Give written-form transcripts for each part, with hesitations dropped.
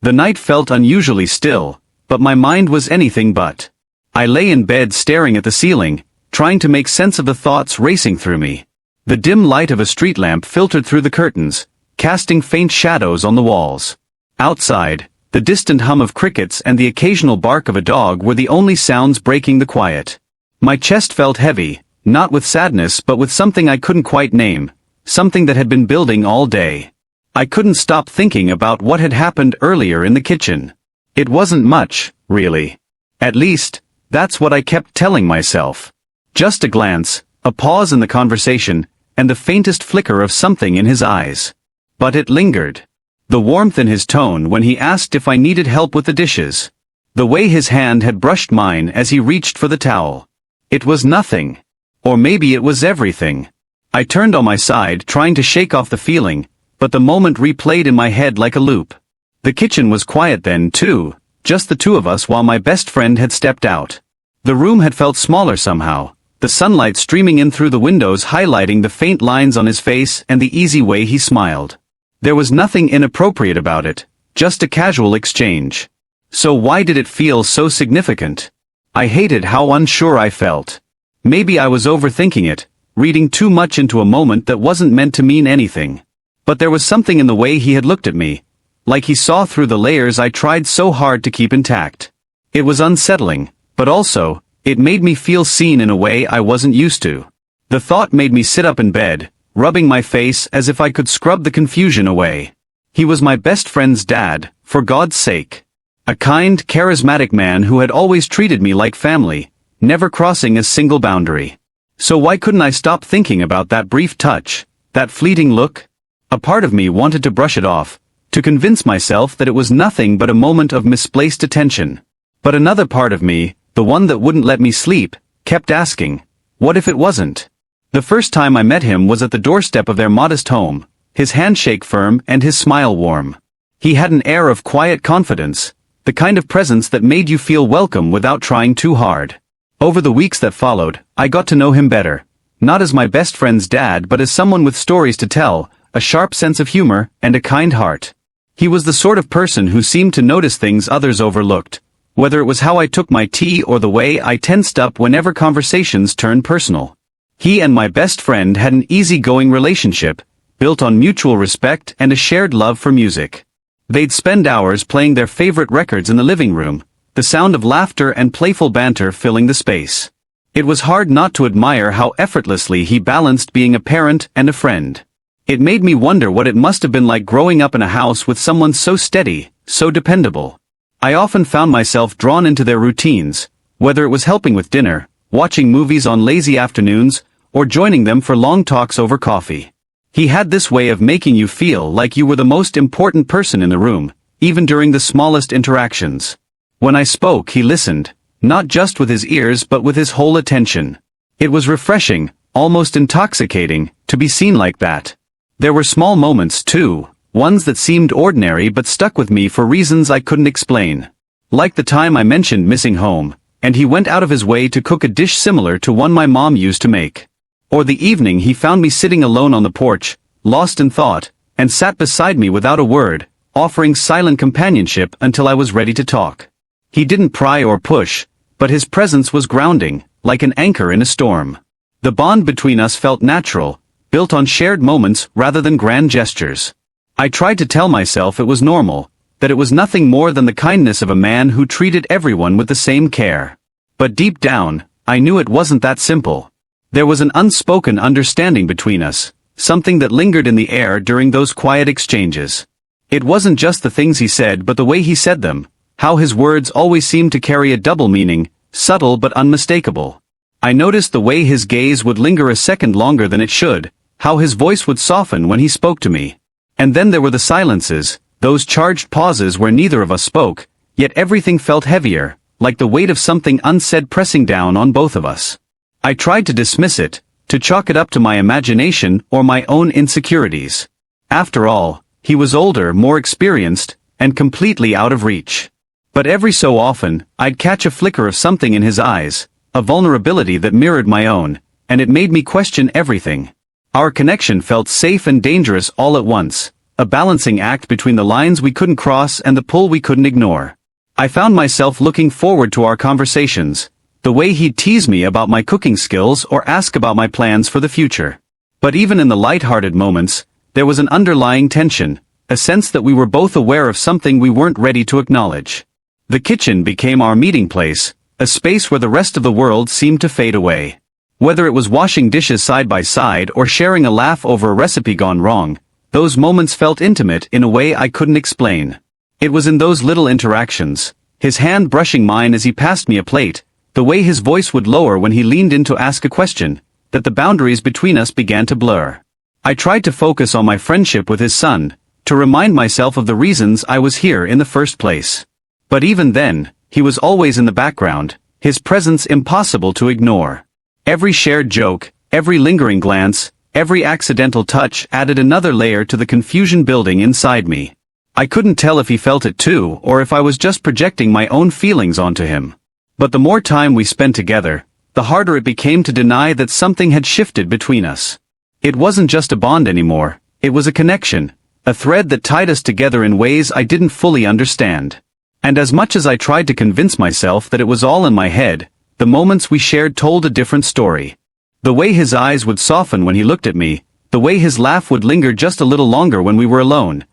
The night felt unusually still, but my mind was anything but. I lay in bed staring at the ceiling, trying to make sense of the thoughts racing through me. The dim light of a street lamp filtered through the curtains, casting faint shadows on the walls. Outside, the distant hum of crickets and the occasional bark of a dog were the only sounds breaking the quiet. My chest felt heavy, not with sadness but with something I couldn't quite name, something that had been building all day. I couldn't stop thinking about what had happened earlier in the kitchen. It wasn't much, really. At least, that's what I kept telling myself. Just a glance, a pause in the conversation, and the faintest flicker of something in his eyes. But it lingered. The warmth in his tone when he asked if I needed help with the dishes. The way his hand had brushed mine as he reached for the towel. It was nothing. Or maybe it was everything. I turned on my side trying to shake off the feeling, but the moment replayed in my head like a loop. The kitchen was quiet then too, just the two of us while my best friend had stepped out. The room had felt smaller somehow, the sunlight streaming in through the windows highlighting the faint lines on his face and the easy way he smiled. There was nothing inappropriate about it, just a casual exchange. So why did it feel so significant? I hated how unsure I felt. Maybe I was overthinking it, reading too much into a moment that wasn't meant to mean anything. But there was something in the way he had looked at me, like he saw through the layers I tried so hard to keep intact. It was unsettling, but also, it made me feel seen in a way I wasn't used to. The thought made me sit up in bed, rubbing my face as if I could scrub the confusion away. He was my best friend's dad, for God's sake. A kind, charismatic man who had always treated me like family, never crossing a single boundary. So why couldn't I stop thinking about that brief touch, that fleeting look? A part of me wanted to brush it off, to convince myself that it was nothing but a moment of misplaced attention. But another part of me, the one that wouldn't let me sleep, kept asking, what if it wasn't? The first time I met him was at the doorstep of their modest home, his handshake firm and his smile warm. He had an air of quiet confidence, the kind of presence that made you feel welcome without trying too hard. Over the weeks that followed, I got to know him better, not as my best friend's dad but as someone with stories to tell, a sharp sense of humor, and a kind heart. He was the sort of person who seemed to notice things others overlooked, whether it was how I took my tea or the way I tensed up whenever conversations turned personal. He and my best friend had an easygoing relationship, built on mutual respect and a shared love for music. They'd spend hours playing their favorite records in the living room, the sound of laughter and playful banter filling the space. It was hard not to admire how effortlessly he balanced being a parent and a friend. It made me wonder what it must have been like growing up in a house with someone so steady, so dependable. I often found myself drawn into their routines, whether it was helping with dinner, watching movies on lazy afternoons, or joining them for long talks over coffee. He had this way of making you feel like you were the most important person in the room, even during the smallest interactions. When I spoke, he listened, not just with his ears but with his whole attention. It was refreshing, almost intoxicating, to be seen like that. There were small moments too, ones that seemed ordinary but stuck with me for reasons I couldn't explain. Like the time I mentioned missing home, and he went out of his way to cook a dish similar to one my mom used to make. Or the evening he found me sitting alone on the porch, lost in thought, and sat beside me without a word, offering silent companionship until I was ready to talk. He didn't pry or push, but his presence was grounding, like an anchor in a storm. The bond between us felt natural, built on shared moments rather than grand gestures. I tried to tell myself it was normal, that it was nothing more than the kindness of a man who treated everyone with the same care. But deep down, I knew it wasn't that simple. There was an unspoken understanding between us, something that lingered in the air during those quiet exchanges. It wasn't just the things he said but the way he said them, how his words always seemed to carry a double meaning, subtle but unmistakable. I noticed the way his gaze would linger a second longer than it should, how his voice would soften when he spoke to me. And then there were the silences, those charged pauses where neither of us spoke, yet everything felt heavier, like the weight of something unsaid pressing down on both of us. I tried to dismiss it, to chalk it up to my imagination or my own insecurities. After all, he was older, more experienced, and completely out of reach. But every so often, I'd catch a flicker of something in his eyes, a vulnerability that mirrored my own, and it made me question everything. Our connection felt safe and dangerous all at once, a balancing act between the lines we couldn't cross and the pull we couldn't ignore. I found myself looking forward to our conversations, the way he'd tease me about my cooking skills or ask about my plans for the future. But even in the light-hearted moments, there was an underlying tension, a sense that we were both aware of something we weren't ready to acknowledge. The kitchen became our meeting place, a space where the rest of the world seemed to fade away. Whether it was washing dishes side by side or sharing a laugh over a recipe gone wrong, those moments felt intimate in a way I couldn't explain. It was in those little interactions, his hand brushing mine as he passed me a plate, the way his voice would lower when he leaned in to ask a question, that the boundaries between us began to blur. I tried to focus on my friendship with his son, to remind myself of the reasons I was here in the first place. But even then, he was always in the background, his presence impossible to ignore. Every shared joke, every lingering glance, every accidental touch added another layer to the confusion building inside me. I couldn't tell if he felt it too or if I was just projecting my own feelings onto him. But the more time we spent together, the harder it became to deny that something had shifted between us. It wasn't just a bond anymore, it was a connection, a thread that tied us together in ways I didn't fully understand. And as much as I tried to convince myself that it was all in my head, the moments we shared told a different story. The way his eyes would soften when he looked at me, the way his laugh would linger just a little longer when we were alone.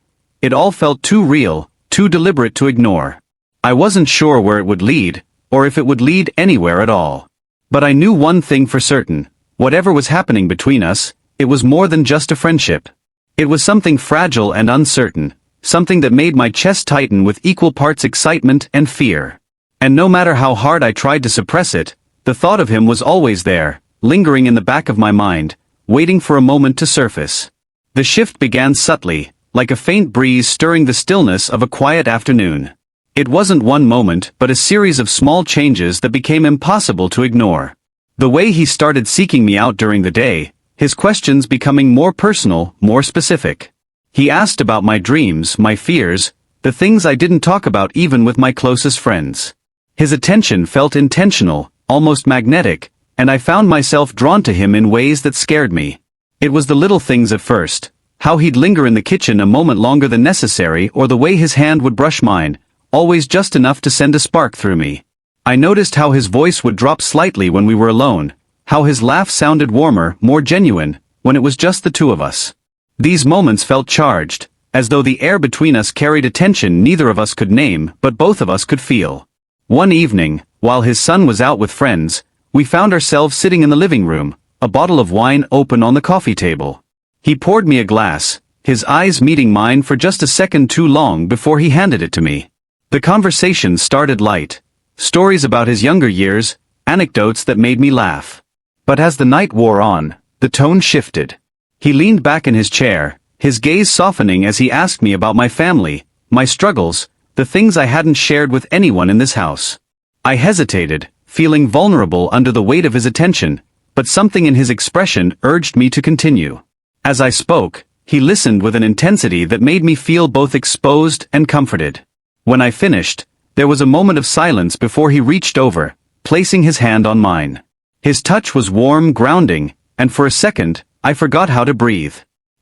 It all felt too real, too deliberate to ignore. I wasn't sure where it would lead, or if it would lead anywhere at all. But I knew one thing for certain, whatever was happening between us, it was more than just a friendship. It was something fragile and uncertain, something that made my chest tighten with equal parts excitement and fear. And no matter how hard I tried to suppress it, the thought of him was always there, lingering in the back of my mind, waiting for a moment to surface. The shift began subtly, like a faint breeze stirring the stillness of a quiet afternoon. It wasn't one moment but a series of small changes that became impossible to ignore. The way he started seeking me out during the day, his questions becoming more personal, more specific. He asked about my dreams, my fears, the things I didn't talk about even with my closest friends. His attention felt intentional, almost magnetic, and I found myself drawn to him in ways that scared me. It was the little things at first, how he'd linger in the kitchen a moment longer than necessary or the way his hand would brush mine, always just enough to send a spark through me. I noticed how his voice would drop slightly when we were alone, how his laugh sounded warmer, more genuine, when it was just the two of us. These moments felt charged, as though the air between us carried a tension neither of us could name but both of us could feel. One evening, while his son was out with friends, we found ourselves sitting in the living room, a bottle of wine open on the coffee table. He poured me a glass, his eyes meeting mine for just a second too long before he handed it to me. The conversation started light. Stories about his younger years, anecdotes that made me laugh. But as the night wore on, the tone shifted. He leaned back in his chair, his gaze softening as he asked me about my family, my struggles, the things I hadn't shared with anyone in this house. I hesitated, feeling vulnerable under the weight of his attention, but something in his expression urged me to continue. As I spoke, he listened with an intensity that made me feel both exposed and comforted. When I finished, there was a moment of silence before he reached over, placing his hand on mine. His touch was warm, grounding, and for a second, I forgot how to breathe.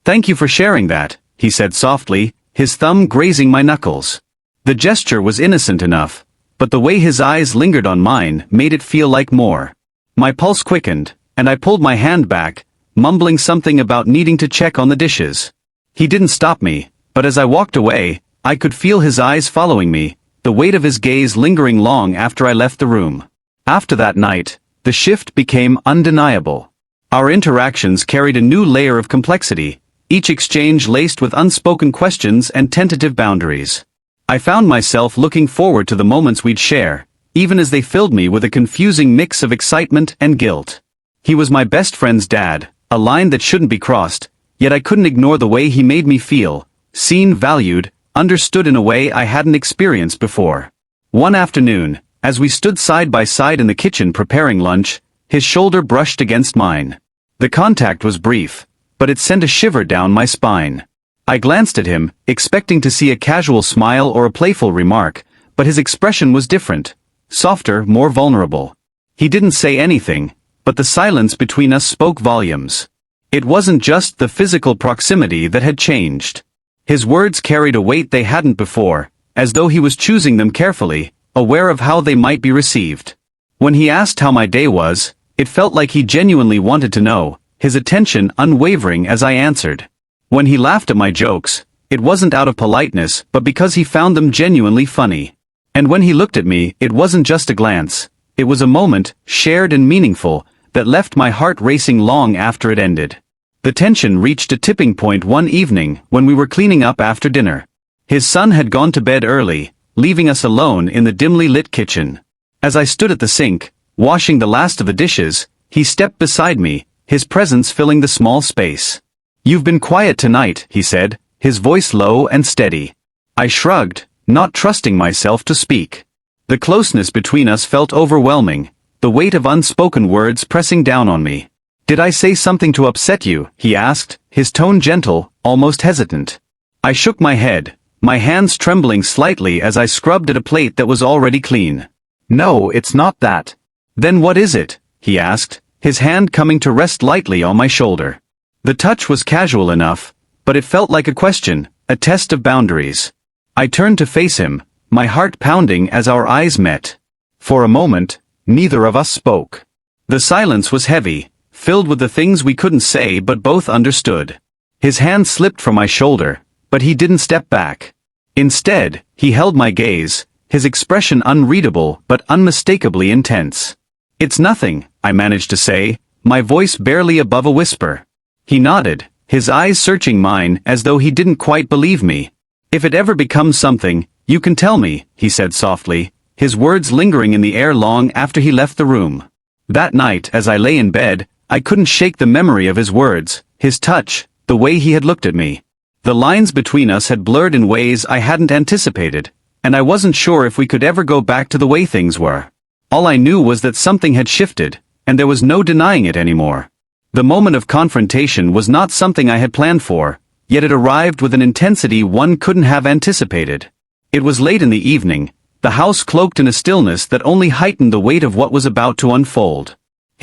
"Thank you for sharing that," he said softly, his thumb grazing my knuckles. The gesture was innocent enough, but the way his eyes lingered on mine made it feel like more. My pulse quickened, and I pulled my hand back, mumbling something about needing to check on the dishes. He didn't stop me, but as I walked away, I could feel his eyes following me, the weight of his gaze lingering long after I left the room. After that night, the shift became undeniable. Our interactions carried a new layer of complexity, each exchange laced with unspoken questions and tentative boundaries. I found myself looking forward to the moments we'd share, even as they filled me with a confusing mix of excitement and guilt. He was my best friend's dad, a line that shouldn't be crossed, yet I couldn't ignore the way he made me feel, seen, valued, understood in a way I hadn't experienced before. One afternoon, as we stood side by side in the kitchen preparing lunch, his shoulder brushed against mine. The contact was brief, but it sent a shiver down my spine. I glanced at him, expecting to see a casual smile or a playful remark, but his expression was different, softer, more vulnerable. He didn't say anything, but the silence between us spoke volumes. It wasn't just the physical proximity that had changed. His words carried a weight they hadn't before, as though he was choosing them carefully, aware of how they might be received. When he asked how my day was, it felt like he genuinely wanted to know, his attention unwavering as I answered. When he laughed at my jokes, it wasn't out of politeness but because he found them genuinely funny. And when he looked at me, it wasn't just a glance, it was a moment, shared and meaningful, that left my heart racing long after it ended. The tension reached a tipping point one evening when we were cleaning up after dinner. His son had gone to bed early, leaving us alone in the dimly lit kitchen. As I stood at the sink, washing the last of the dishes, he stepped beside me, his presence filling the small space. "You've been quiet tonight," he said, his voice low and steady. I shrugged, not trusting myself to speak. The closeness between us felt overwhelming, the weight of unspoken words pressing down on me. "Did I say something to upset you?" he asked, his tone gentle, almost hesitant. I shook my head, my hands trembling slightly as I scrubbed at a plate that was already clean. "No, it's not that." "Then what is it?" he asked, his hand coming to rest lightly on my shoulder. The touch was casual enough, but it felt like a question, a test of boundaries. I turned to face him, my heart pounding as our eyes met. For a moment, neither of us spoke. The silence was heavy, filled with the things we couldn't say but both understood. His hand slipped from my shoulder, but he didn't step back. Instead, he held my gaze, his expression unreadable but unmistakably intense. "It's nothing," I managed to say, my voice barely above a whisper. He nodded, his eyes searching mine as though he didn't quite believe me. "If it ever becomes something, you can tell me," he said softly, his words lingering in the air long after he left the room. That night, as I lay in bed, I couldn't shake the memory of his words, his touch, the way he had looked at me. The lines between us had blurred in ways I hadn't anticipated, and I wasn't sure if we could ever go back to the way things were. All I knew was that something had shifted, and there was no denying it anymore. The moment of confrontation was not something I had planned for, yet it arrived with an intensity one couldn't have anticipated. It was late in the evening, the house cloaked in a stillness that only heightened the weight of what was about to unfold.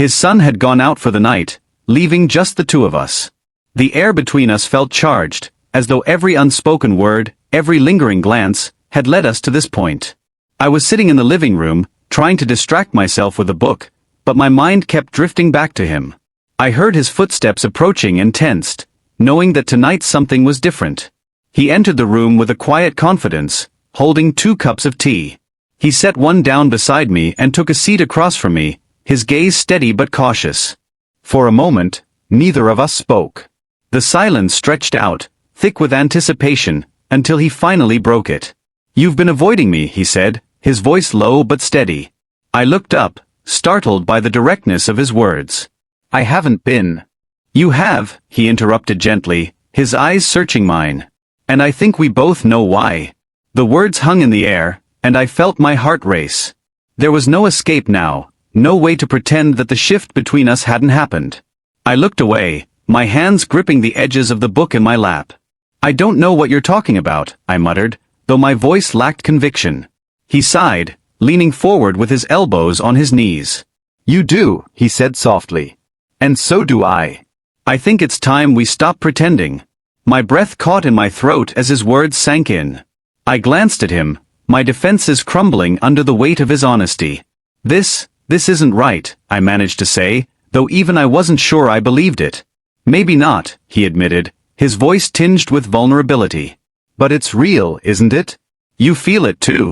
His son had gone out for the night, leaving just the two of us. The air between us felt charged, as though every unspoken word, every lingering glance, had led us to this point. I was sitting in the living room, trying to distract myself with a book, but my mind kept drifting back to him. I heard his footsteps approaching and tensed, knowing that tonight something was different. He entered the room with a quiet confidence, holding 2 cups of tea. He set one down beside me and took a seat across from me, his gaze steady but cautious. For a moment, neither of us spoke. The silence stretched out, thick with anticipation, until he finally broke it. "You've been avoiding me," he said, his voice low but steady. I looked up, startled by the directness of his words. "I haven't been." "You have," he interrupted gently, his eyes searching mine. "And I think we both know why." The words hung in the air, and I felt my heart race. There was no escape now, no way to pretend that the shift between us hadn't happened. I looked away, my hands gripping the edges of the book in my lap. "I don't know what you're talking about," I muttered, though my voice lacked conviction. He sighed, leaning forward with his elbows on his knees. "You do," he said softly. "And so do I. I think it's time we stop pretending." My breath caught in my throat as his words sank in. I glanced at him, my defenses crumbling under the weight of his honesty. This isn't right," I managed to say, though even I wasn't sure I believed it. "Maybe not," he admitted, his voice tinged with vulnerability. "But it's real, isn't it? You feel it too."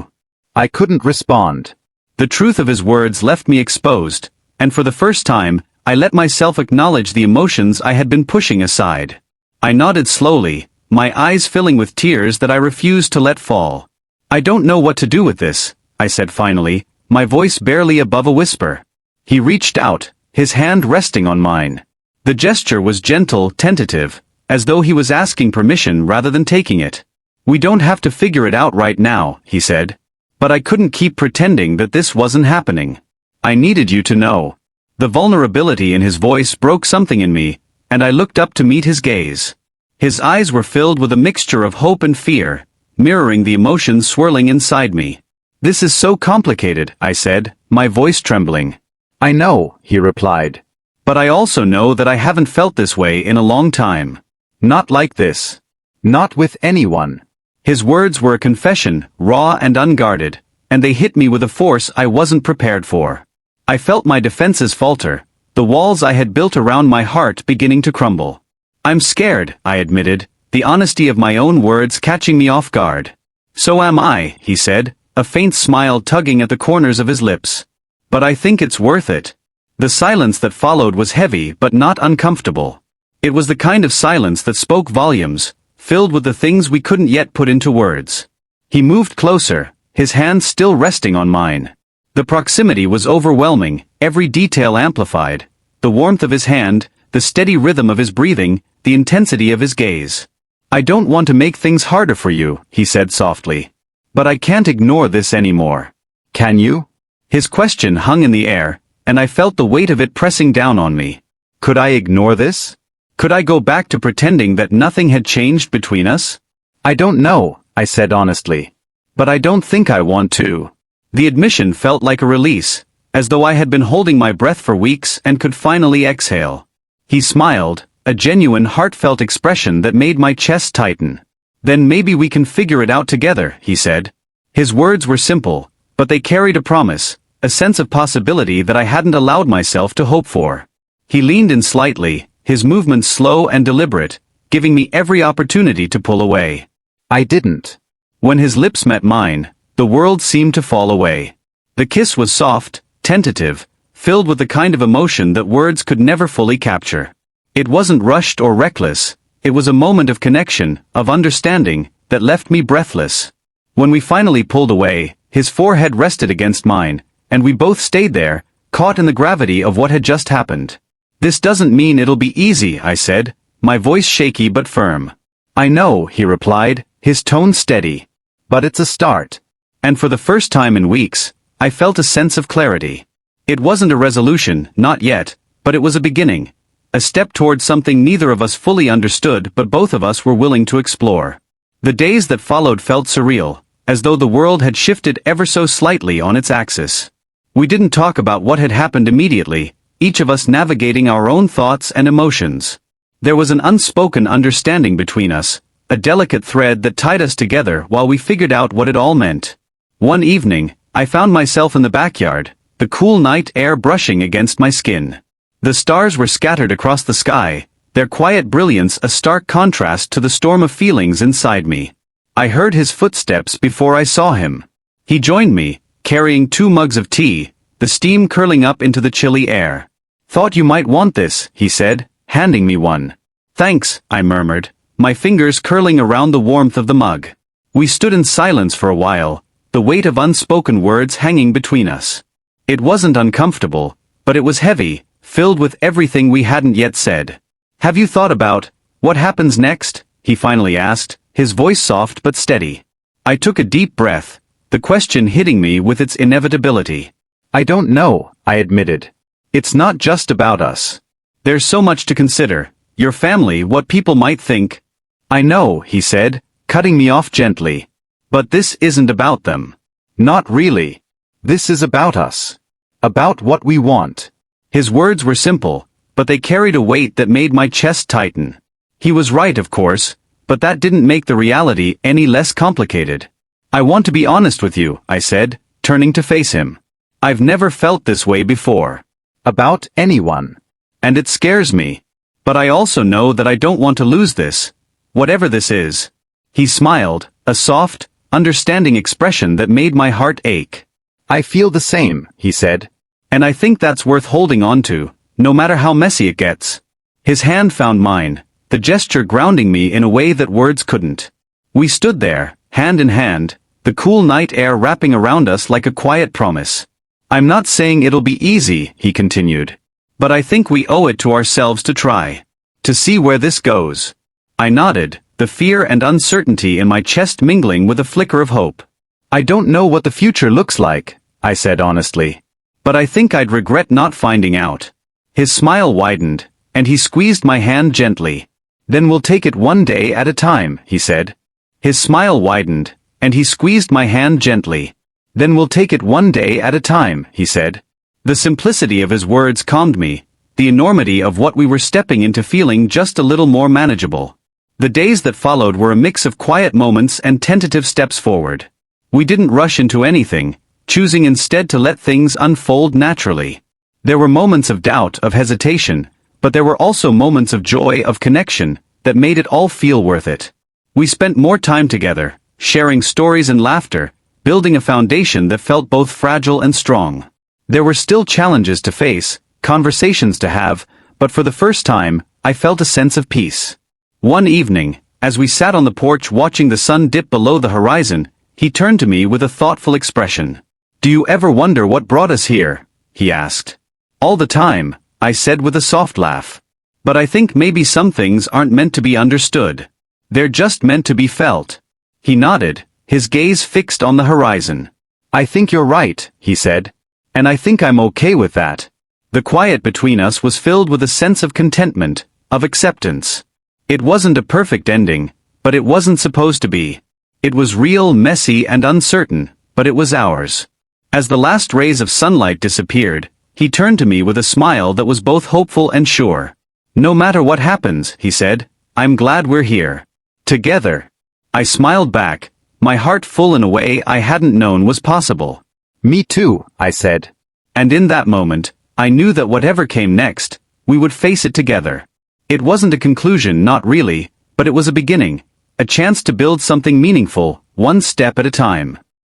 I couldn't respond. The truth of his words left me exposed, and for the first time, I let myself acknowledge the emotions I had been pushing aside. I nodded slowly, my eyes filling with tears that I refused to let fall. "I don't know what to do with this," I said finally, my voice barely above a whisper. He reached out, his hand resting on mine. The gesture was gentle, tentative, as though he was asking permission rather than taking it. "We don't have to figure it out right now," he said. But I couldn't keep pretending that this wasn't happening. I needed you to know. The vulnerability in his voice broke something in me, and I looked up to meet his gaze. His eyes were filled with a mixture of hope and fear, mirroring the emotions swirling inside me. "This is so complicated," I said, my voice trembling. "I know," he replied. "But I also know that I haven't felt this way in a long time. Not like this." Not with anyone. His words were a confession, raw and unguarded, and they hit me with a force I wasn't prepared for. I felt my defenses falter, the walls I had built around my heart beginning to crumble. I'm scared, I admitted, the honesty of my own words catching me off guard. So am I, he said, a faint smile tugging at the corners of his lips. But I think it's worth it. The silence that followed was heavy but not uncomfortable. It was the kind of silence that spoke volumes, filled with the things we couldn't yet put into words. He moved closer, his hand still resting on mine. The proximity was overwhelming, every detail amplified. The warmth of his hand, the steady rhythm of his breathing, the intensity of his gaze. I don't want to make things harder for you, he said softly. But I can't ignore this anymore. Can you? His question hung in the air, and I felt the weight of it pressing down on me. Could I ignore this? Could I go back to pretending that nothing had changed between us? I don't know, I said honestly. But I don't think I want to. The admission felt like a release, as though I had been holding my breath for weeks and could finally exhale. He smiled, a genuine heartfelt expression that made my chest tighten. Then maybe we can figure it out together, he said. His words were simple, but they carried a promise, a sense of possibility that I hadn't allowed myself to hope for. He leaned in slightly, his movements slow and deliberate, giving me every opportunity to pull away. I didn't. When his lips met mine, the world seemed to fall away. The kiss was soft, tentative, filled with the kind of emotion that words could never fully capture. It wasn't rushed or reckless, it was a moment of connection, of understanding, that left me breathless. When we finally pulled away, his forehead rested against mine, and we both stayed there, caught in the gravity of what had just happened. This doesn't mean it'll be easy, I said, my voice shaky but firm. I know, he replied, his tone steady. But it's a start. And for the first time in weeks, I felt a sense of clarity. It wasn't a resolution, not yet, but it was a beginning. A step toward something neither of us fully understood but both of us were willing to explore. The days that followed felt surreal, as though the world had shifted ever so slightly on its axis. We didn't talk about what had happened immediately, each of us navigating our own thoughts and emotions. There was an unspoken understanding between us, a delicate thread that tied us together while we figured out what it all meant. One evening, I found myself in the backyard, the cool night air brushing against my skin. The stars were scattered across the sky, their quiet brilliance a stark contrast to the storm of feelings inside me. I heard his footsteps before I saw him. He joined me, carrying 2 mugs of tea, the steam curling up into the chilly air. Thought you might want this, he said, handing me one. Thanks, I murmured, my fingers curling around the warmth of the mug. We stood in silence for a while, the weight of unspoken words hanging between us. It wasn't uncomfortable, but it was heavy, filled with everything we hadn't yet said. Have you thought about what happens next? He finally asked, his voice soft but steady. I took a deep breath, the question hitting me with its inevitability. I don't know, I admitted. It's not just about us. There's so much to consider, your family, what people might think. I know, he said, cutting me off gently. But this isn't about them. Not really. This is about us. About what we want. His words were simple, but they carried a weight that made my chest tighten. He was right, of course, but that didn't make the reality any less complicated. I want to be honest with you, I said, turning to face him. I've never felt this way before. About anyone. And it scares me. But I also know that I don't want to lose this. Whatever this is. He smiled, a soft, understanding expression that made my heart ache. I feel the same, he said. And I think that's worth holding on to, no matter how messy it gets. His hand found mine, the gesture grounding me in a way that words couldn't. We stood there, hand in hand, the cool night air wrapping around us like a quiet promise. I'm not saying it'll be easy, he continued. But I think we owe it to ourselves to try. To see where this goes. I nodded, the fear and uncertainty in my chest mingling with a flicker of hope. I don't know what the future looks like, I said honestly. But I think I'd regret not finding out. His smile widened, and he squeezed my hand gently. Then we'll take it one day at a time, he said. His smile widened, and he squeezed my hand gently. Then we'll take it one day at a time, he said. The simplicity of his words calmed me, the enormity of what we were stepping into feeling just a little more manageable. The days that followed were a mix of quiet moments and tentative steps forward. We didn't rush into anything, choosing instead to let things unfold naturally. There were moments of doubt, of hesitation, but there were also moments of joy, of connection, that made it all feel worth it. We spent more time together, sharing stories and laughter, building a foundation that felt both fragile and strong. There were still challenges to face, conversations to have, but for the first time, I felt a sense of peace. One evening, as we sat on the porch watching the sun dip below the horizon, he turned to me with a thoughtful expression. "Do you ever wonder what brought us here?" he asked. "All the time," I said with a soft laugh. "But I think maybe some things aren't meant to be understood. They're just meant to be felt." He nodded, his gaze fixed on the horizon. "I think you're right," he said. "And I think I'm okay with that." The quiet between us was filled with a sense of contentment, of acceptance. It wasn't a perfect ending, but it wasn't supposed to be. It was real, messy and uncertain, but it was ours. As the last rays of sunlight disappeared, he turned to me with a smile that was both hopeful and sure. "No matter what happens," he said, "I'm glad we're here. Together." I smiled back, my heart full in a way I hadn't known was possible. "Me too," I said. And in that moment, I knew that whatever came next, we would face it together. It wasn't a conclusion, not really, but it was a beginning, a chance to build something meaningful, one step at a time.